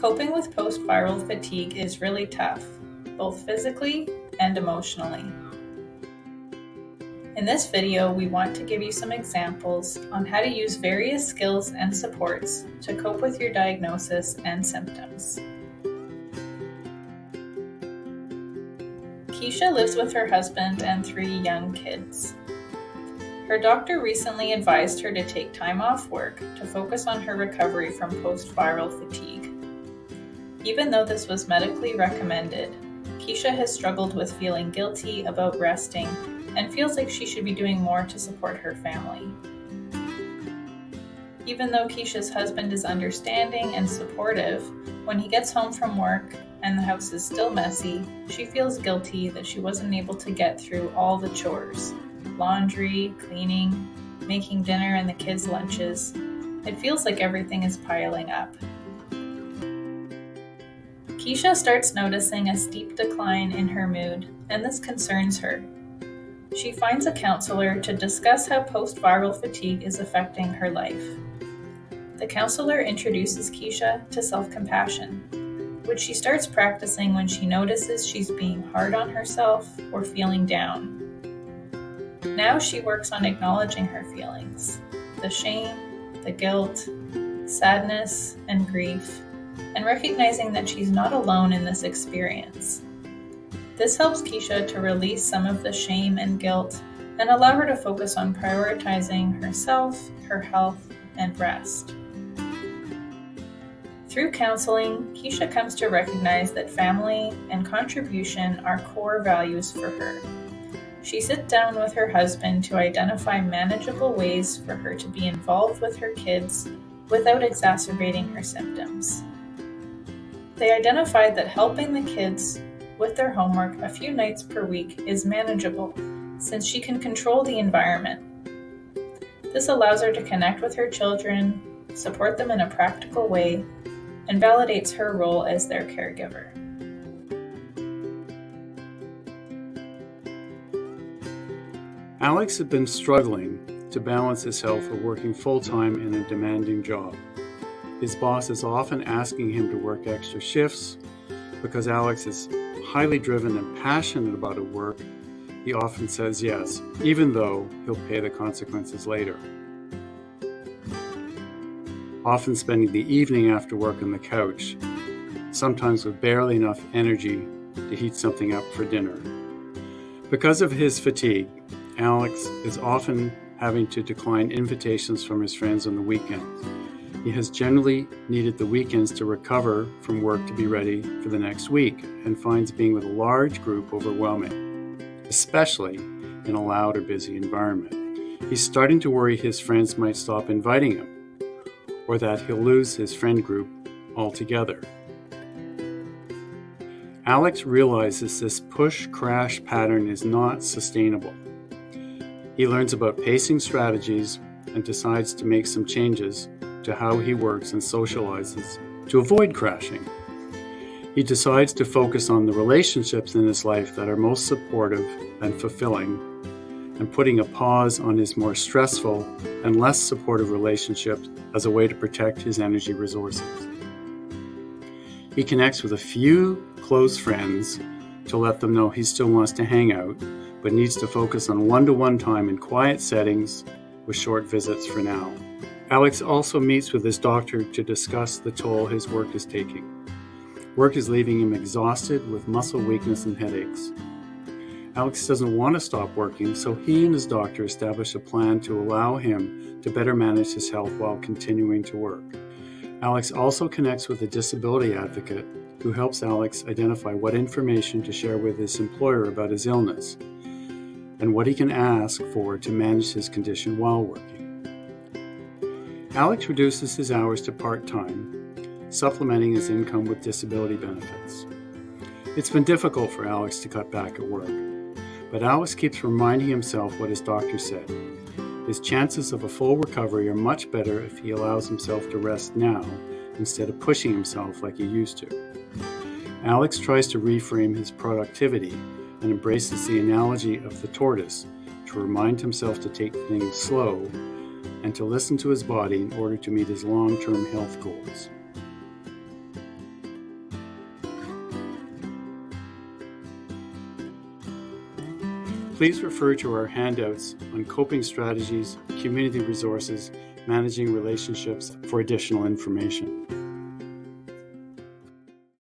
Coping with post-viral fatigue is really tough, both physically and emotionally. In this video, we want to give you some examples on how to use various skills and supports to cope with your diagnosis and symptoms. Keisha lives with her husband and 3 young kids. Her doctor recently advised her to take time off work to focus on her recovery from post-viral fatigue. Even though this was medically recommended, Keisha has struggled with feeling guilty about resting and feels like she should be doing more to support her family. Even though Keisha's husband is understanding and supportive, when he gets home from work and the house is still messy, she feels guilty that she wasn't able to get through all the chores: laundry, cleaning, making dinner and the kids' lunches. It feels like everything is piling up. Keisha starts noticing a steep decline in her mood, and this concerns her. She finds a counselor to discuss how post-viral fatigue is affecting her life. The counselor introduces Keisha to self-compassion, which she starts practicing when she notices she's being hard on herself or feeling down. Now she works on acknowledging her feelings: the shame, the guilt, sadness, and grief, and recognizing that she's not alone in this experience. This helps Keisha to release some of the shame and guilt and allow her to focus on prioritizing herself, her health, and rest. Through counseling, Keisha comes to recognize that family and contribution are core values for her. She sits down with her husband to identify manageable ways for her to be involved with her kids without exacerbating her symptoms. They identified that helping the kids with their homework a few nights per week is manageable, since she can control the environment. This allows her to connect with her children, support them in a practical way, and validates her role as their caregiver. Alex had been struggling to balance his health while working full-time in a demanding job. His boss is often asking him to work extra shifts. Because Alex is highly driven and passionate about his work, he often says yes, even though he'll pay the consequences later. Often spending the evening after work on the couch, sometimes with barely enough energy to heat something up for dinner. Because of his fatigue, Alex is often having to decline invitations from his friends on the weekends. He has generally needed the weekends to recover from work to be ready for the next week, and finds being with a large group overwhelming, especially in a loud or busy environment. He's starting to worry his friends might stop inviting him, or that he'll lose his friend group altogether. Alex realizes this push-crash pattern is not sustainable. He learns about pacing strategies and decides to make some changes to how he works and socializes to avoid crashing. He decides to focus on the relationships in his life that are most supportive and fulfilling, and putting a pause on his more stressful and less supportive relationships as a way to protect his energy resources. He connects with a few close friends to let them know he still wants to hang out, but needs to focus on one-to-one time in quiet settings with short visits for now. Alex also meets with his doctor to discuss the toll his work is taking. Work is leaving him exhausted with muscle weakness and headaches. Alex doesn't want to stop working, so he and his doctor establish a plan to allow him to better manage his health while continuing to work. Alex also connects with a disability advocate who helps Alex identify what information to share with his employer about his illness and what he can ask for to manage his condition while working. Alex reduces his hours to part-time, supplementing his income with disability benefits. It's been difficult for Alex to cut back at work, but Alex keeps reminding himself what his doctor said. His chances of a full recovery are much better if he allows himself to rest now instead of pushing himself like he used to. Alex tries to reframe his productivity and embraces the analogy of the tortoise to remind himself to take things slow and to listen to his body in order to meet his long-term health goals. Please refer to our handouts on coping strategies, community resources, managing relationships for additional information.